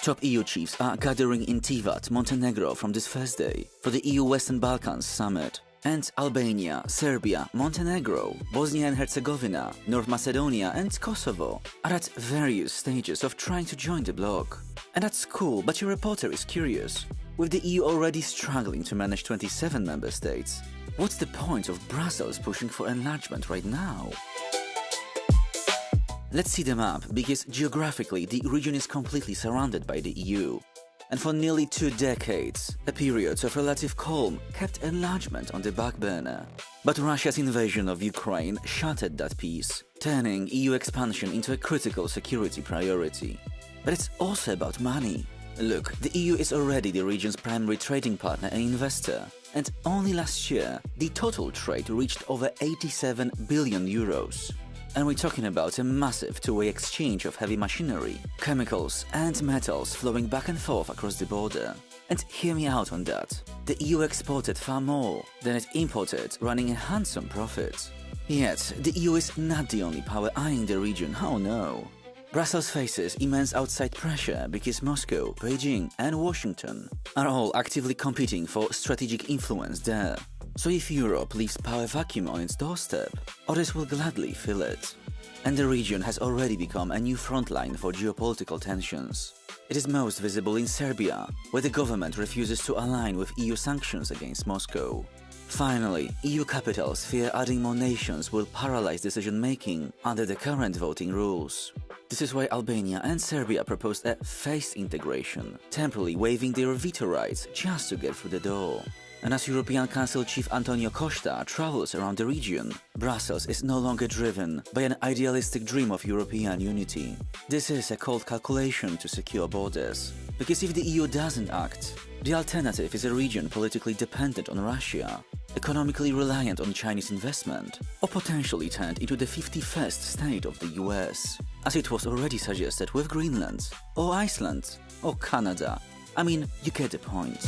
Top EU chiefs are gathering in Tivat, Montenegro from this Thursday for the EU-Western Balkans summit. And Albania, Serbia, Montenegro, Bosnia and Herzegovina, North Macedonia and Kosovo are at various stages of trying to join the bloc. And that's cool, but your reporter is curious. With the EU already struggling to manage 27 member states, what's the point of Brussels pushing for enlargement right now? Let's see the map, because geographically the region is completely surrounded by the EU. And for nearly 2 decades, a period of relative calm kept enlargement on the back burner. But Russia's invasion of Ukraine shattered that peace, turning EU expansion into a critical security priority. But it's also about money. Look, the EU is already the region's primary trading partner and investor, and only last year the total trade reached over 87 billion euros. And we're talking about a massive two-way exchange of heavy machinery, chemicals and metals flowing back and forth across the border. And hear me out on that. The EU exported far more than it imported, running a handsome profit. Yet, the EU is not the only power eyeing the region, oh no. Brussels faces immense outside pressure because Moscow, Beijing and Washington are all actively competing for strategic influence there. So if Europe leaves power vacuum on its doorstep, others will gladly fill it. And the region has already become a new front line for geopolitical tensions. It is most visible in Serbia, where the government refuses to align with EU sanctions against Moscow. Finally, EU capitals fear adding more nations will paralyze decision-making under the current voting rules. This is why Albania and Serbia proposed a phased integration, temporarily waiving their veto rights just to get through the door. And as European Council Chief Antonio Costa travels around the region, Brussels is no longer driven by an idealistic dream of European unity. This is a cold calculation to secure borders. Because if the EU doesn't act, the alternative is a region politically dependent on Russia, economically reliant on Chinese investment, or potentially turned into the 51st state of the US, as it was already suggested with Greenland, or Iceland, or Canada. I mean, you get the point.